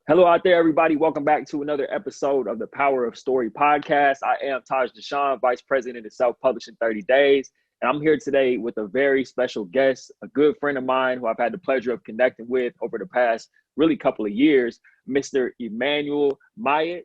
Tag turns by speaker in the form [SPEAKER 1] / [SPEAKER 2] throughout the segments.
[SPEAKER 1] Hello out there, everybody. Welcome back to another episode of the Power of Story podcast. I am Taj Deshawn, Vice President of Self-Publishing 30 Days. And I'm here today with a very special guest, a good friend of mine who I've had the pleasure of connecting with over the past really couple of years, Mr. Emmanuel Miot.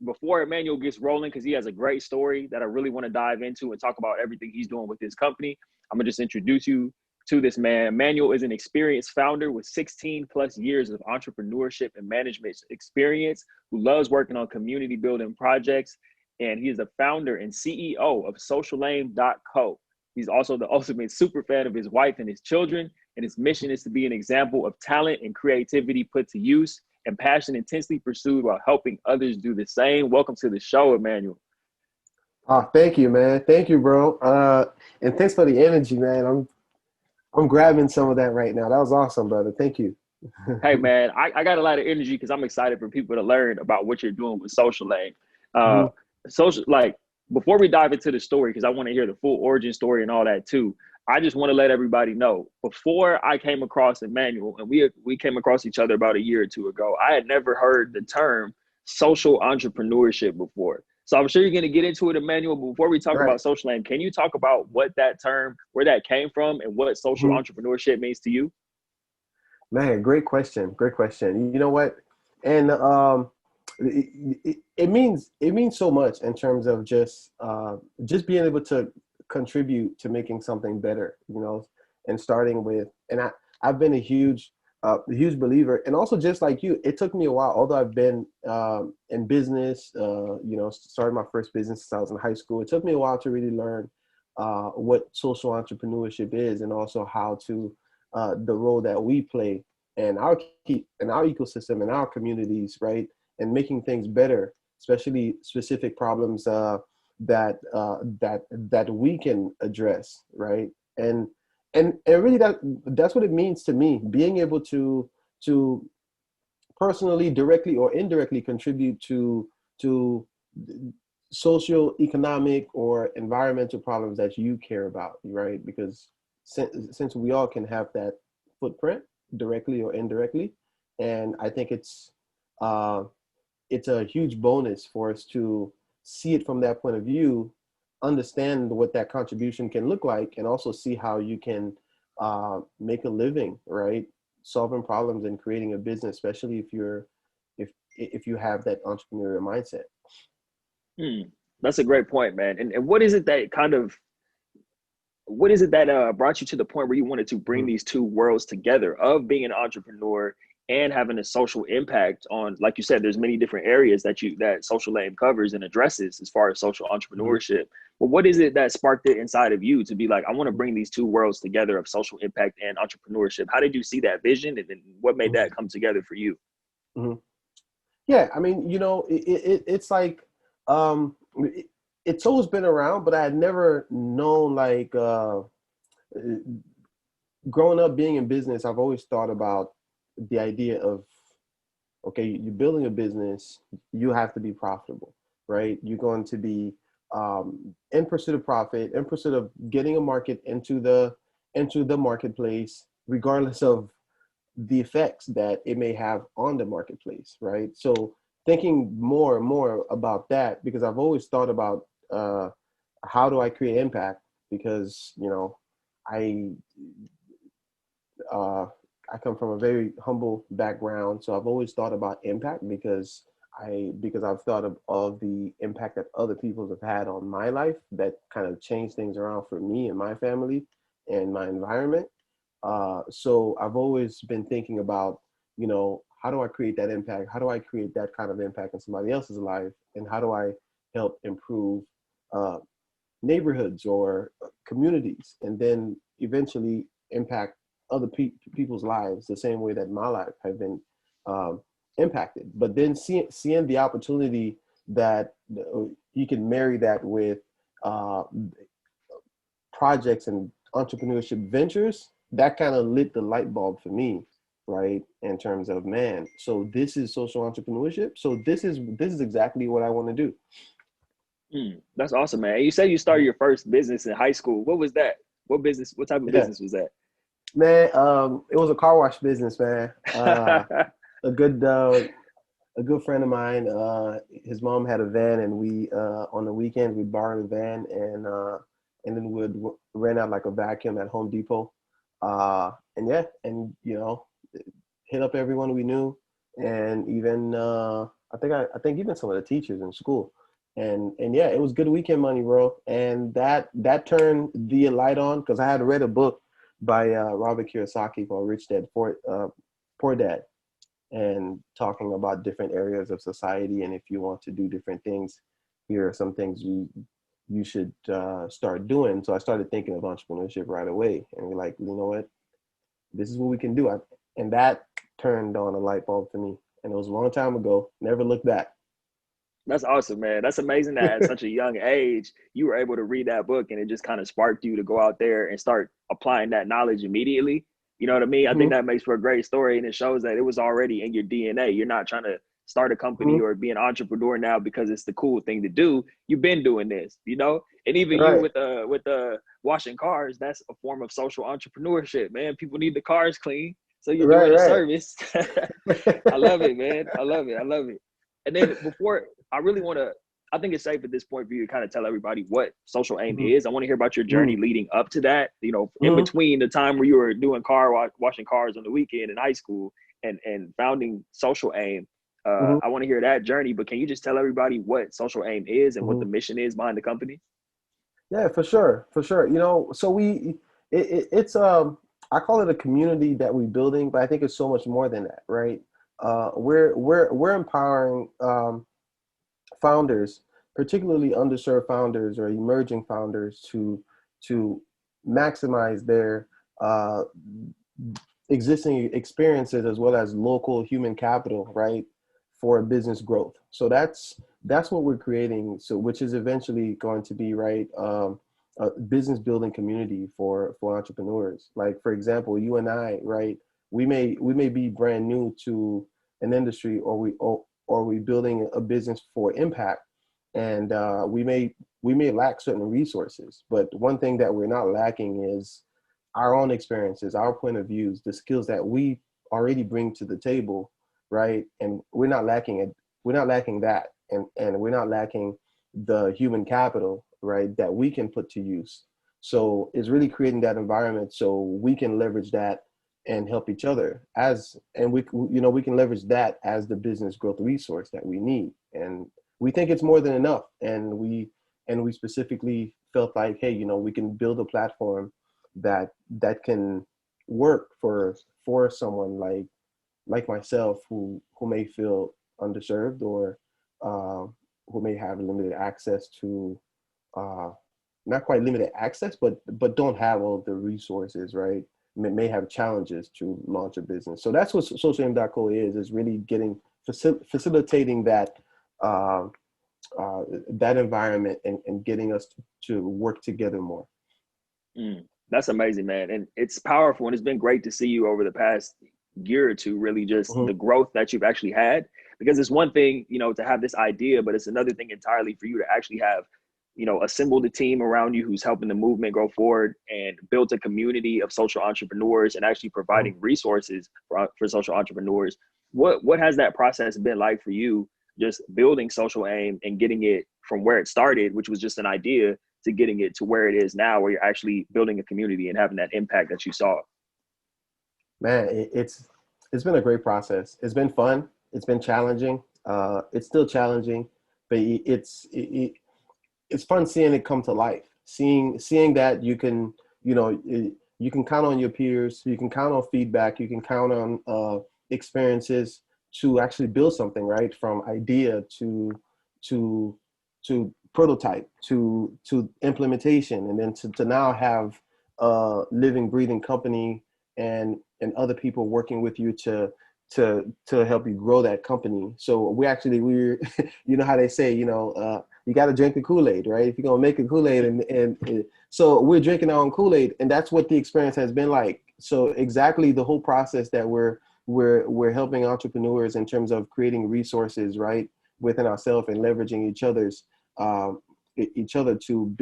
[SPEAKER 1] Before Emmanuel gets rolling, because he has a great story that I really want to dive into and talk about everything he's doing with his company, I'm going to just introduce you to this man. Emmanuel is an experienced founder with 16 plus years of entrepreneurship and management experience who loves working on community building projects. And he is the founder and CEO of sociallane.co. He's also the ultimate super fan of his wife and his children. And his mission is to be an example of talent and creativity put to use and passion intensely pursued while helping others do the same. Welcome to the show, Emmanuel.
[SPEAKER 2] Oh, thank you, man. Thank you, bro. And thanks for the energy, man. I'm grabbing some of that right now. That was awesome, brother. Thank you.
[SPEAKER 1] Hey, man, I got a lot of energy because I'm excited for people to learn about what you're doing with Social Lane.
[SPEAKER 2] Mhm.
[SPEAKER 1] Before we dive into the story, because I want to hear the full origin story and all that too, I just want to let everybody know, before I came across Emmanuel, and we came across each other about a year or two ago, I had never heard the term social entrepreneurship before. So I'm sure you're going to get into it, Emmanuel. But before we talk
[SPEAKER 2] Right.
[SPEAKER 1] about Social Lane, can you talk about what that term, where that came from, and what social
[SPEAKER 2] Mhm.
[SPEAKER 1] entrepreneurship means to you?
[SPEAKER 2] Man, great question. Great question. You know what? And it means so much in terms of just being able to contribute to making something better, and starting with, and I've been a huge believer, and also just like you, it took me a while, although I've been in business, started my first business since I was in high school. It took me a while to really learn what social entrepreneurship is, and also how to the role that we play in our ecosystem, in our communities, right, and making things better, especially specific problems that we can address, right, and really that's what it means to me, being able to personally, directly or indirectly contribute to social, economic, or environmental problems that you care about, right? Because since we all can have that footprint, directly or indirectly, and I think uh, it's a huge bonus for us to see it from that point of view, understand what that contribution can look like, and also see how you can make a living, right? Solving problems and creating a business, especially if you have that entrepreneurial mindset.
[SPEAKER 1] Hmm. That's a great point, man. And what is it that brought you to the point where you wanted to bring
[SPEAKER 2] Mhm.
[SPEAKER 1] these two worlds together of being an entrepreneur and having a social impact on, like you said, there's many different areas that Social Lane covers and addresses as far as social
[SPEAKER 2] Mhm.
[SPEAKER 1] entrepreneurship. But what is it that sparked it inside of you to be like, I want to bring these two worlds together of social impact and entrepreneurship? How did you see that vision, and then what made
[SPEAKER 2] Mhm.
[SPEAKER 1] that come together for you?
[SPEAKER 2] Mhm. Yeah, I mean, it's like it's always been around, but I had never known, like, growing up being in business. I've always thought about the idea of, okay, you're building a business, you have to be profitable, right? You're going to be in pursuit of profit, in pursuit of getting a market into the marketplace, regardless of the effects that it may have on the marketplace, right? So thinking more and more about that, because I've always thought about how do I create impact? Because I uh, I come from a very humble background, so I've always thought about impact, because I've thought of the impact that other people have had on my life, that kind of changed things around for me and my family and my environment. So I've always been thinking about, how do I create that impact? How do I create that kind of impact in somebody else's life? And how do I help improve uh, neighborhoods or communities, and then eventually impact other people's lives the same way that my life have been um, impacted. But then seeing the opportunity that you can marry that with uh, projects and entrepreneurship ventures, that kind of lit the light bulb for me, right? In terms of, man, so this is social entrepreneurship. So this is exactly what I want to do.
[SPEAKER 1] That's awesome, man. You said you started your first business in high school. What was that? What type of
[SPEAKER 2] Yeah,
[SPEAKER 1] business was that?
[SPEAKER 2] man. It was a car wash business, man. A good a good friend of mine, his mom had a van, and we on the weekend we borrowed a van, and then we'd rent out like a vacuum at Home Depot, and yeah, and hit up everyone we knew, and even I think even some of the teachers in school, and yeah, it was good weekend money, bro. And that turned the light on because I had read a book by Robert Kiyosaki called Rich Dad Poor Dad, and talking about different areas of society, and if you want to do different things, here are some things you should start doing. So I started thinking of entrepreneurship right away, and we're like, you know what, this is what we can do. And that turned on a light bulb for me, and it was a long time ago. Never looked back.
[SPEAKER 1] That's awesome, man. That's amazing that at such a young age, you were able to read that book and it just kind of sparked you to go out there and start applying that knowledge immediately. You know what I mean? I think
[SPEAKER 2] Hmm.
[SPEAKER 1] that makes for a great story, and it shows that it was already in your DNA. You're not trying to start a company
[SPEAKER 2] Hmm.
[SPEAKER 1] or be an entrepreneur now because it's the cool thing to do. You've been doing this, And even you
[SPEAKER 2] Right,
[SPEAKER 1] with washing cars, that's a form of social entrepreneurship, man. People need the cars clean, so you're
[SPEAKER 2] right,
[SPEAKER 1] doing a
[SPEAKER 2] right.
[SPEAKER 1] service. I love it, man. I love it. I love it. And then before I really want to, I think it's safe at this point for you to kind of tell everybody what social aim
[SPEAKER 2] Hmm.
[SPEAKER 1] is. I want to hear about your journey
[SPEAKER 2] Hmm.
[SPEAKER 1] leading up to that. In
[SPEAKER 2] Hmm.
[SPEAKER 1] between the time where you were doing washing cars on the weekend in high school and founding Social Aim.
[SPEAKER 2] Hmm.
[SPEAKER 1] I want to hear that journey, but can you just tell everybody what Social Aim is and what
[SPEAKER 2] Hmm.
[SPEAKER 1] the mission is behind the company?
[SPEAKER 2] Yeah, for sure, for sure. So it's I call it a community that we're building, but I think it's so much more than that, right? We're empowering founders, particularly underserved founders or emerging founders, to maximize their uh, existing experiences as well as local human capital, right, for business growth. So that's what we're creating. So which is eventually going to be right. A business building community for entrepreneurs. Like for example, you and I, right? We may be brand new to an industry, or we building a business for impact, and we may lack certain resources. But one thing that we're not lacking is our own experiences, our point of views, the skills that we already bring to the table, right? And we're not lacking it. We're not lacking that, and we're not lacking the human capital, right, that we can put to use. So it's really creating that environment so we can leverage that and help each other and we can leverage that as the business growth resource that we need. And we think it's more than enough. And we specifically felt like, hey, we can build a platform that can work for someone like myself who may feel underserved, or uh, who may have limited access to uh, not quite limited access, but don't have all the resources, right? May have challenges to launch a business. So that's what socialaim.co is really facilitating uh, that environment, and getting us to work together more.
[SPEAKER 1] Mm, that's amazing, man. And it's powerful. And it's been great to see you over the past year or two, really just
[SPEAKER 2] Hmm.
[SPEAKER 1] the growth that you've actually had. Because it's one thing, to have this idea, but it's another thing entirely for you to actually have, assembled a team around you who's helping the movement go forward and built a community of social entrepreneurs and actually
[SPEAKER 2] Hmm.
[SPEAKER 1] providing resources for social entrepreneurs. What has that process been like for you, just building Social Aim and getting it from where it started, which was just an idea, to getting it to where it is now, where you're actually building a community and having that impact that you saw?
[SPEAKER 2] Man, it's been a great process. It's been fun. It's been challenging. It's still challenging, but it's fun seeing it come to life. Seeing that you can count on your peers, you can count on feedback, you can count on experiences to actually build something, right? From idea to to prototype to implementation, and then to now have a living, breathing company, and other people working with you to help you grow that company. So we're you know how they say, you got to drink the Kool-Aid, right? If you're gonna make a Kool-Aid, and so we're drinking our own Kool-Aid, and that's what the experience has been like. So exactly the whole process that we're helping entrepreneurs in terms of creating resources, right, within ourselves, and leveraging um, each other to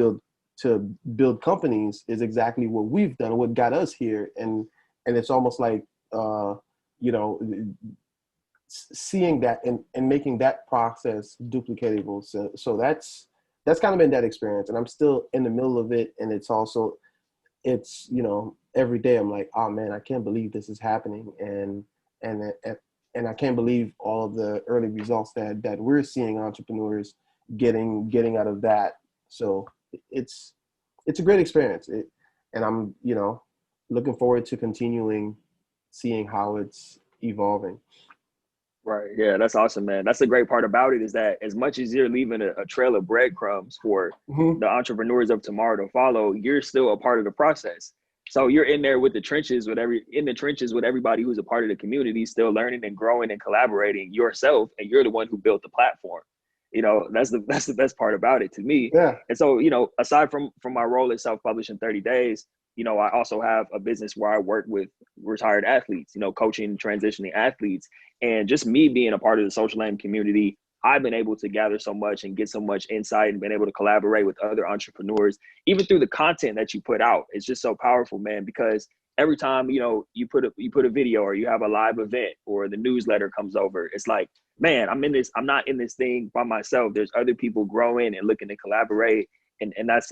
[SPEAKER 2] build companies, is exactly what we've done, what got us here. And it's almost like uh, you know seeing that and making that process duplicatable. So that's kind of been that experience, and I'm still in the middle of it. And it's every day I'm like, oh man, I can't believe this is happening, and and I can't believe all of the early results that we're seeing entrepreneurs getting out of that. So it's a great experience, and I'm looking forward to continuing seeing how it's evolving.
[SPEAKER 1] Right. Yeah, that's awesome, man. That's the great part about it, is that as much as you're leaving a trail of breadcrumbs for
[SPEAKER 2] Mm-hmm.
[SPEAKER 1] the entrepreneurs of tomorrow to follow, you're still a part of the process. So you're in there with the trenches with everybody who's a part of the community, still learning and growing and collaborating yourself, and you're the one who built the platform. That's the best part about it to me.
[SPEAKER 2] Yeah.
[SPEAKER 1] And so, aside from my role at self-publishing 30 days, I also have a business where I work with retired athletes, coaching transitioning athletes. And just me being a part of the social aim community, I've been able to gather so much and get so much insight, and been able to collaborate with other entrepreneurs, even through the content that you put out. It's just so powerful, man, because every time, you put a video, or you have a live event, or the newsletter comes over, it's like, man, I'm not in this thing by myself. There's other people growing and looking to collaborate. And that's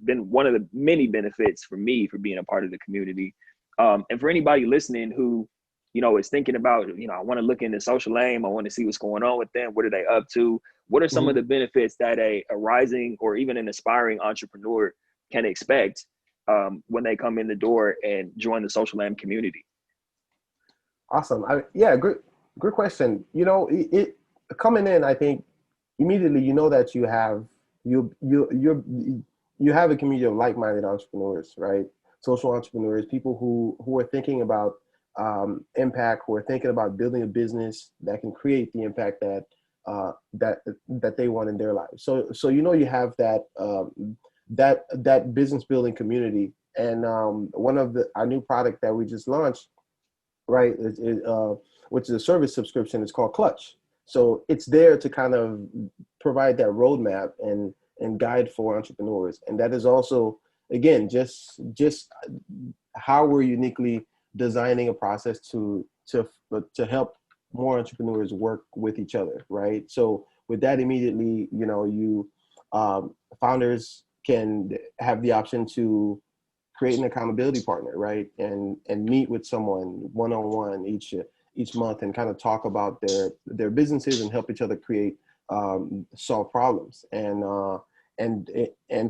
[SPEAKER 1] been one of the many benefits for me for being a part of the community. And for anybody listening who, is thinking about, I want to look into social aim. I want to see what's going on with them. What are they up to? What are some of the benefits that a rising or even an aspiring entrepreneur can expect when they come in the door and join the social aim community?
[SPEAKER 2] Awesome. Yeah, great question. It coming in, I think immediately that you have a community of like-minded entrepreneurs, right? Social entrepreneurs, people who are thinking about impact, who are thinking about building a business that can create the impact that they want in their lives. So you have that business building community, and one of our new product that we just launched, right, which is a service subscription, is called Clutch. So it's there to kind of provide that roadmap and guide for entrepreneurs. And that is also, again, just how we're uniquely designing a process to help more entrepreneurs work with each other, right? So with that, immediately, founders can have the option to create an accountability partner, right? And meet with someone one-on-one each month, and kind of talk about their businesses and help each other solve problems. And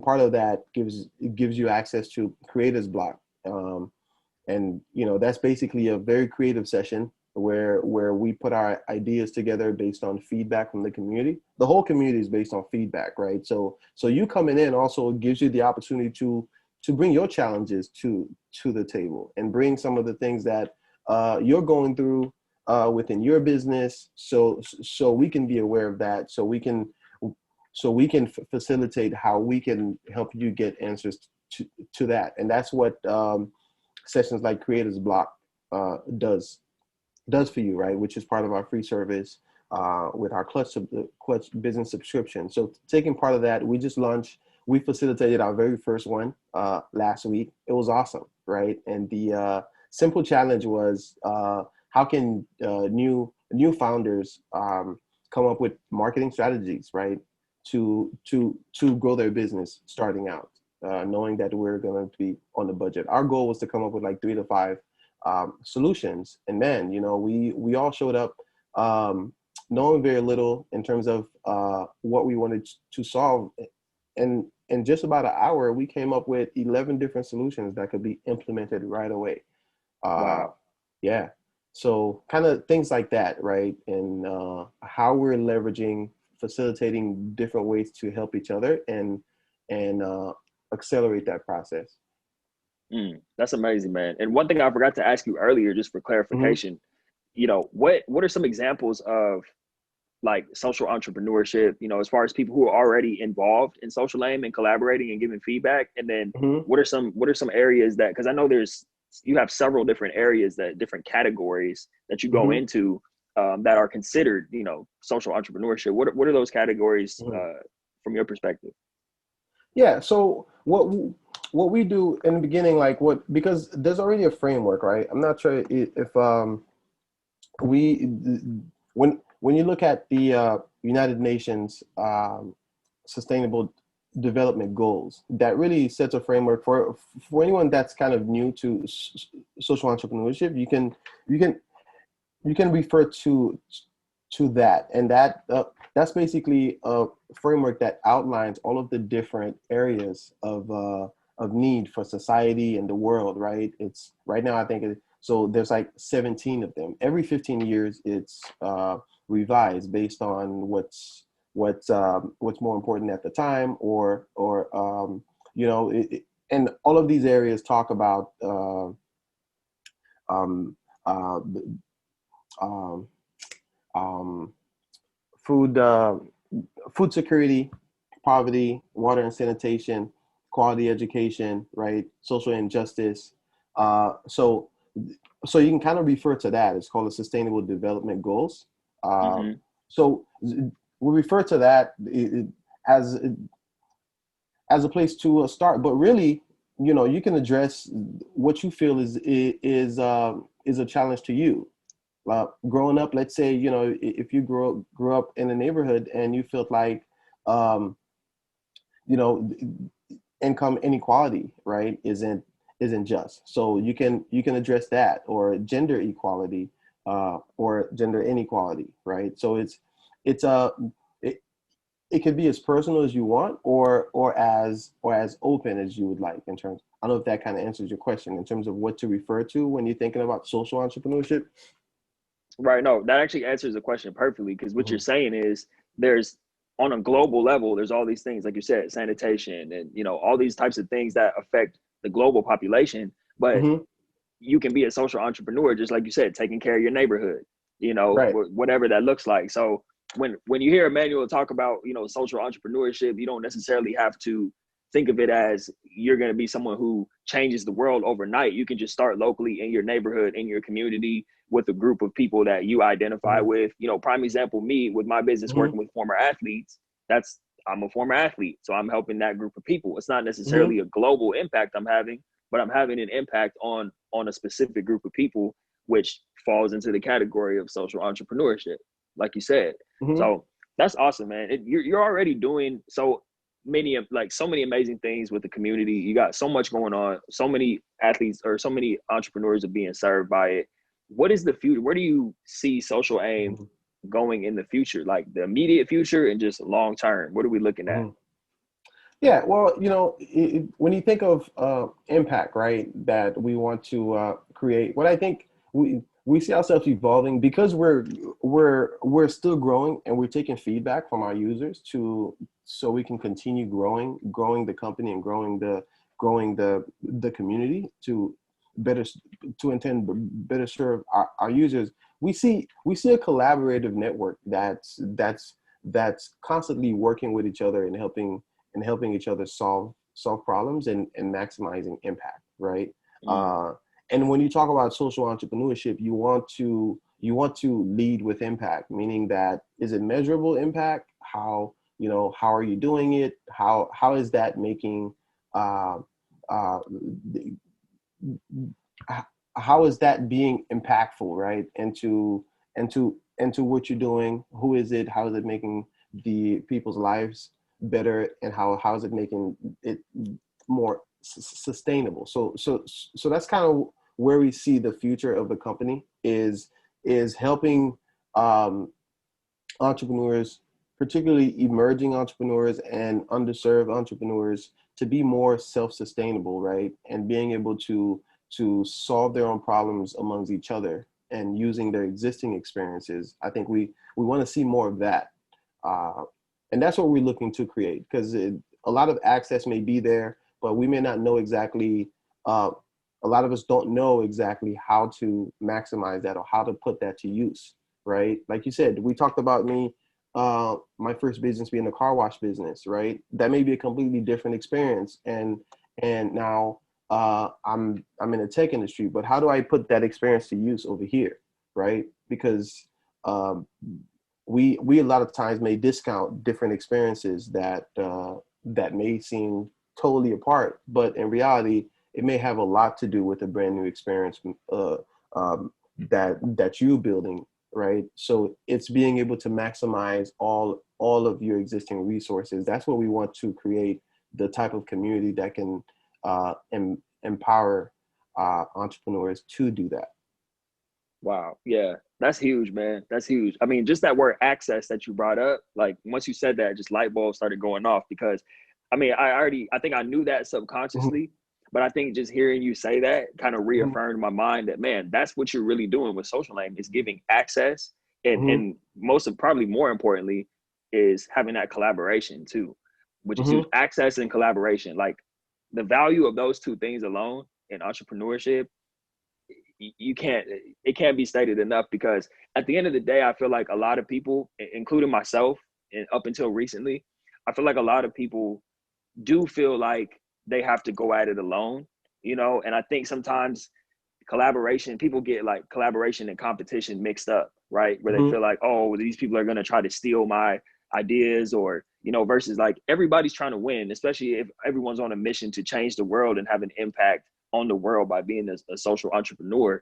[SPEAKER 2] part of that gives you access to creators block. And that's basically a very creative session where we put our ideas together based on feedback from the community. The whole community is based on feedback, right? So you coming in also gives you the opportunity to bring your challenges to the table, and bring some of the things that you're going through within your business, so we can be aware of that, so we can facilitate how we can help you get answers to that. And that's what sessions like Creators Block does for you, right? Which is part of our free service with our Clutch business subscription. So taking part of that, we facilitated our very first one last week. It was awesome, right? And the simple challenge was how can new founders come up with marketing strategies, right, to grow their business starting out, knowing that we're going to be on the budget. Our goal was to come up with like 3 to 5 solutions, and man, we all showed up knowing very little in terms of what we wanted to solve. And in just about an hour, we came up with 11 different solutions that could be implemented right away.
[SPEAKER 1] Wow.
[SPEAKER 2] Yeah. So kind of things like that, right? And how we're facilitating different ways to help each other and accelerate that process.
[SPEAKER 1] That's amazing, man. And one thing I forgot to ask you earlier, just for clarification, what are some examples of like social entrepreneurship, as far as people who are already involved in social aim and collaborating and giving feedback? And then what are some areas that, because I know you have several different areas, different categories that you go into that are considered, social entrepreneurship. What are those categories from your perspective?
[SPEAKER 2] Yeah. So what we do in the beginning, because there's already a framework, right? I'm not sure if we when you look at the United Nations Sustainable Development Goals, that really sets a framework for anyone that's kind of new to social entrepreneurship. You can you can refer to that, and that's basically a framework that outlines all of the different areas of need for society and the world, right? It's right now, I think so there's like 17 of them. Every 15 years it's revised based on what's more important at the time, you know, and all of these areas talk about um, uh, um, um, food food security, poverty, water and sanitation, quality education, right? Social injustice. So you can kind of refer to that. It's called the Sustainable Development Goals. Uh,
[SPEAKER 1] Mm-hmm.
[SPEAKER 2] so we refer to that as as a place to start. But really, you know, you can address what you feel is a challenge to you. Growing up, let's say, you know, if you grew up in a neighborhood and you felt like, um, you know, income inequality, right, isn't just. So you can address that, or gender equality, or gender inequality, right? So it's it, it could be as personal as you want, or as open as you would like in terms. I don't know if that kind of answers your question in terms of what to refer to when you're thinking about social entrepreneurship.
[SPEAKER 1] Right. No, that actually answers the question perfectly, because what you're
[SPEAKER 2] Hmm.
[SPEAKER 1] saying is there's on a global level, there's all these things, like you said, sanitation and, all these types of things that affect the global population. But
[SPEAKER 2] Hmm.
[SPEAKER 1] you can be a social entrepreneur, just like you said, taking care of your neighborhood,
[SPEAKER 2] Right.
[SPEAKER 1] whatever that looks like. So when you hear Emmanuel talk about, social entrepreneurship, you don't necessarily have to think of it as you're going to be someone who changes the world overnight. You can just start locally in your neighborhood, in your community, with a group of people that you identify
[SPEAKER 2] Hmm.
[SPEAKER 1] with. Prime example, me with my business
[SPEAKER 2] Hmm.
[SPEAKER 1] working with former athletes. That's I'm a former athlete, so I'm helping that group of people. It's not
[SPEAKER 2] Hmm.
[SPEAKER 1] necessarily a global impact I'm having, but I'm having an impact on a specific group of people, which falls into the category of social entrepreneurship, like you said.
[SPEAKER 2] Hmm.
[SPEAKER 1] So that's awesome, man. You're already doing so many amazing things with the community. You got so much going on. So many athletes or so many entrepreneurs are being served by it. What is the future? Where do you see Social Aim
[SPEAKER 2] Hmm.
[SPEAKER 1] going in the future, like the immediate future and just long term? What are we looking at?
[SPEAKER 2] Hmm. Yeah, well, you know, when you think of impact, right, that we want to create, what I think we see ourselves evolving because we're still growing and we're taking feedback from our users to so we can continue growing the company and growing the community to better to intend better serve our users. We see a collaborative network that's constantly working with each other and helping each other solve problems and maximizing impact, right?
[SPEAKER 1] Mm.
[SPEAKER 2] Uh, and when you talk about social entrepreneurship, you want to lead with impact, meaning that is it measurable impact? How are you doing it? How is that making uh, uh, how is that being impactful, right? Into what you're doing, who is it, how is it making the people's lives better, and how is it making it more sustainable? So that's kind of where we see the future of the company is helping um, entrepreneurs, particularly emerging entrepreneurs and underserved entrepreneurs, to be more self-sustainable, right? And being able to solve their own problems amongst each other and using their existing experiences. I think we want to see more of that, uh, and that's what we're looking to create. Because a lot of access may be there, but we may not know exactly. A lot of us don't know exactly how to maximize that or how to put that to use, right? Like you said, we talked about me, my first business being a car wash business, right? That may be a completely different experience, and now I'm in the tech industry, but how do I put that experience to use over here, right? Because um, we a lot of times may discount different experiences that may seem totally apart, but in reality, it may have a lot to do with a brand new experience. that you're building, right? So it's being able to maximize all of your existing resources. That's what we want to create, the type of community that can empower entrepreneurs to do that.
[SPEAKER 1] Wow. Yeah. That's huge, man. That's huge. I mean, just that word access that you brought up, like once you said that, just light bulbs started going off because I mean, I think I knew that
[SPEAKER 2] Mm-hmm.
[SPEAKER 1] subconsciously, but I think just hearing you say that kind of
[SPEAKER 2] Mm-hmm.
[SPEAKER 1] reaffirmed my mind that, man, that's what you're really doing with Social Lane is giving access.
[SPEAKER 2] Mm-hmm.
[SPEAKER 1] And most of probably more importantly is having that collaboration too, which is huge.
[SPEAKER 2] Mm-hmm.
[SPEAKER 1] Access and collaboration. Like the value of those two things alone in entrepreneurship you can't it can't be stated enough because at the end of the day I feel like a lot of people including myself and up until recently I feel like a lot of people do feel like they have to go at it alone, you know, and I think sometimes collaboration people get like collaboration and competition mixed up, right, where they
[SPEAKER 2] Mm-hmm.
[SPEAKER 1] feel like, oh, these people are going to try to steal my ideas or you know versus like everybody's trying to win, especially if everyone's on a mission to change the world and have an impact on the world by being a social entrepreneur.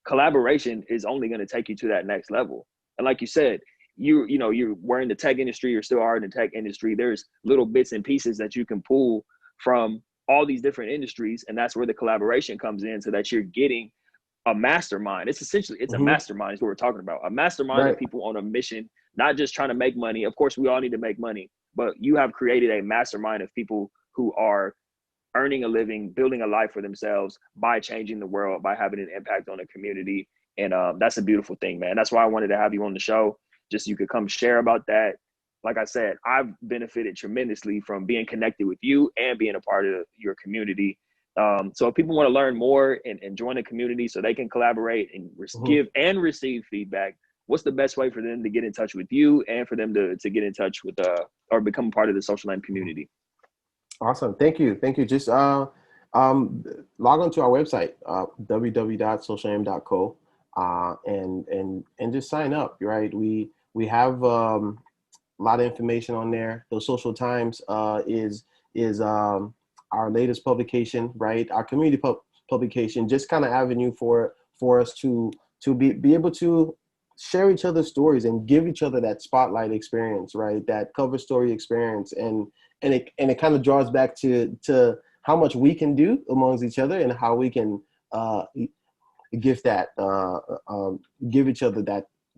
[SPEAKER 1] Collaboration is only going to take you to that next level. And like you said, you know you were in the tech industry, you're still are in the tech industry. There's little bits and pieces that you can pull from all these different industries, and that's where the collaboration comes in, so that you're getting a mastermind. It's essentially it's a
[SPEAKER 2] Mm-hmm.
[SPEAKER 1] mastermind is what we're talking about. A mastermind of
[SPEAKER 2] Right.
[SPEAKER 1] people on a mission, not just trying to make money. Of course, we all need to make money, but you have created a mastermind of people who are earning a living, building a life for themselves by changing the world, by having an impact on the community. And that's a beautiful thing, man. That's why I wanted to have you on the show, just so you could come share about that. Like I said, I've benefited tremendously from being connected with you and being a part of your community. So if people want to learn more and join the community so they can collaborate and
[SPEAKER 2] Mm-hmm.
[SPEAKER 1] give and receive feedback, what's the best way for them to get in touch with you and for them to get in touch with or become a part of the Social Lane community?
[SPEAKER 2] Awesome. Thank you. Thank you. Just um, log on to our website, www.socialaim.co, and just sign up. Right. We have a lot of information on there. The Social Times is our latest publication. Right. Our community publication, just kind of avenue for us to be able to share each other's stories and give each other that spotlight experience, right? That cover story experience, and it kind of draws back to how much we can do amongst each other and how we can give that give each other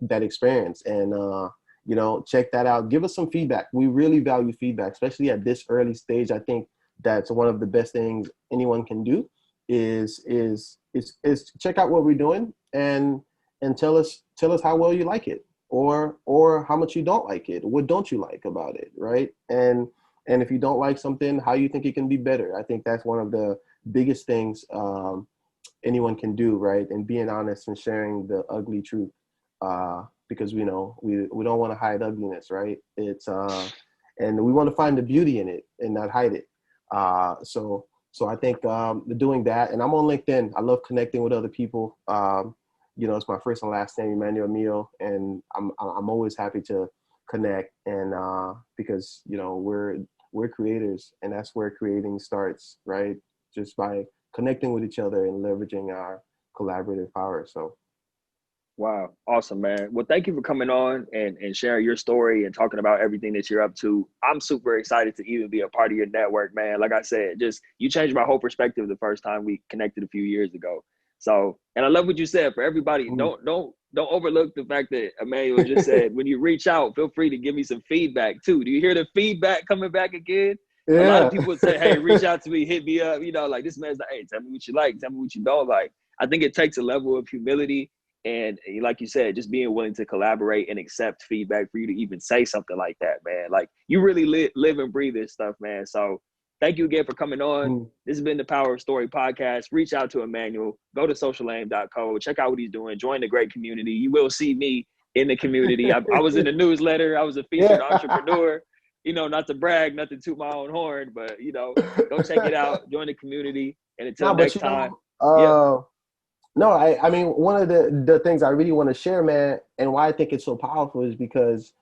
[SPEAKER 2] that experience. And you know, check that out. Give us some feedback. We really value feedback, especially at this early stage. I think that's one of the best things anyone can do is check out what we're doing and tell us how well you like it, or how much you don't like it. What don't you like about it, right? And if you don't like something, how you think it can be better. I think that's one of the biggest things anyone can do, right? And being honest and sharing the ugly truth, because we know we don't want to hide ugliness, right? It's and we want to find the beauty in it and not hide it. So I think doing that, and I'm on LinkedIn. I love connecting with other people. You know, it's my first and last name, Emmanuel Miot, and I'm always happy to connect. And because you know we're creators, and that's where creating starts, right? Just by connecting with each other and leveraging our collaborative power. So.
[SPEAKER 1] Wow. Awesome, man. Well, thank you for coming on and sharing your story and talking about everything that you're up to. I'm super excited to even be a part of your network, man. Like I said, just you changed my whole perspective the first time we connected a few years ago. So, and I love what you said. For everybody, don't overlook the fact that Emmanuel just said, when you reach out, feel free to give me some feedback too. Do you hear the feedback coming back again? A lot of
[SPEAKER 2] Yeah.
[SPEAKER 1] people would say, hey, reach out to me, hit me up, you know, like this man's like, hey, tell me what you like, tell me what you don't like. I think it takes a level of humility and like you said, just being willing to collaborate and accept feedback for you to even say something like that, man. Like you really live and breathe this stuff, man. So thank you again for coming on. This has been the Power of Story podcast. Reach out to Emmanuel. Go to socialaim.co. Check out what he's doing. Join the great community. You will see me in the community. I was in the newsletter. I was a featured
[SPEAKER 2] Yeah.
[SPEAKER 1] entrepreneur. You know, not to brag, not to toot my own horn, but, you know, go check it out. Join the community. And until
[SPEAKER 2] No, but
[SPEAKER 1] next
[SPEAKER 2] you
[SPEAKER 1] time,
[SPEAKER 2] know,
[SPEAKER 1] yeah.
[SPEAKER 2] no, I mean, one of the things I really want to share, man, and why I think it's so powerful is because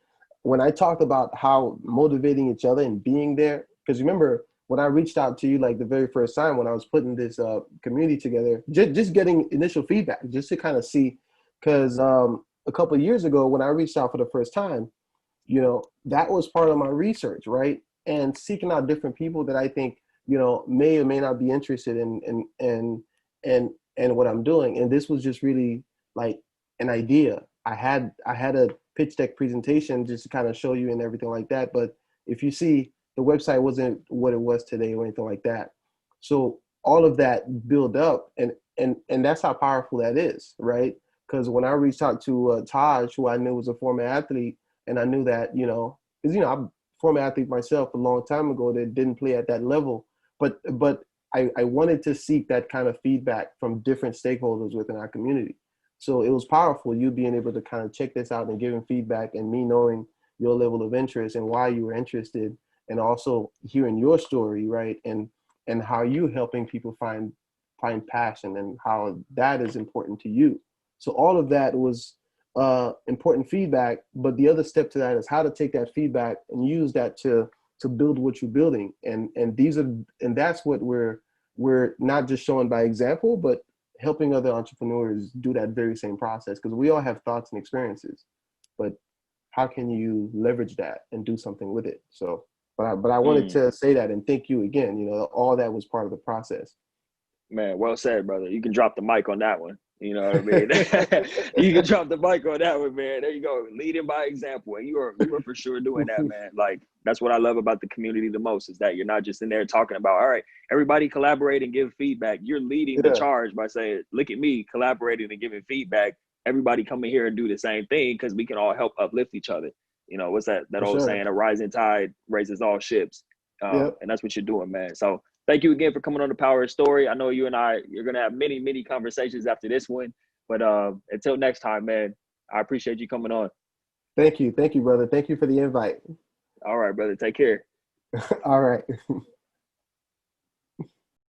[SPEAKER 2] when I talk about how motivating each other and being there, because remember, when I reached out to you like the very first time when I was putting this community together, just getting initial feedback, just to kind of see, because a couple of years ago when I reached out for the first time, that was part of my research, right? And seeking out different people that I think, may or may not be interested in what I'm doing. And this was just really like an idea. I had a pitch deck presentation just to kind of show you and everything like that. But if you see, the website wasn't what it was today or anything like that. So all of that build up, and that's how powerful that is, right? Because when I reached out to Taj, who I knew was a former athlete, and I knew that, because I'm a former athlete myself a long time ago that didn't play at that level, but I wanted to seek that kind of feedback from different stakeholders within our community. So it was powerful, you being able to kind of check this out and giving feedback, and me knowing your level of interest and why you were interested, and also hearing your story, right? And how you helping people find passion, and how that is important to you. So all of that was important feedback. But the other step to that is how to take that feedback and use that to build what you're building. And that's what we're not just showing by example, but helping other entrepreneurs do that very same process, because we all have thoughts and experiences, but how can you leverage that and do something with it? So, but I wanted to say that and thank you again. All that was part of the process.
[SPEAKER 1] Man, well said, brother. You can drop the mic on that one. You know what I mean? You can drop the mic on that one, man. There you go. Leading by example. And you are for sure doing that, man. Like, that's what I love about the community the most, is that you're not just in there talking about, all right, everybody collaborate and give feedback. You're leading the charge by saying, look at me collaborating and giving feedback. Everybody come in here and do the same thing, because we can all help uplift each other. What's that
[SPEAKER 2] For
[SPEAKER 1] old
[SPEAKER 2] sure.
[SPEAKER 1] saying? A rising tide raises all ships.
[SPEAKER 2] Yep.
[SPEAKER 1] And that's what you're doing, man. So thank you again for coming on the Power of Story. I know you're going to have many, many conversations after this one. But until next time, man, I appreciate you coming on.
[SPEAKER 2] Thank you, brother. Thank you for the invite.
[SPEAKER 1] All right, brother. Take care.
[SPEAKER 2] All right.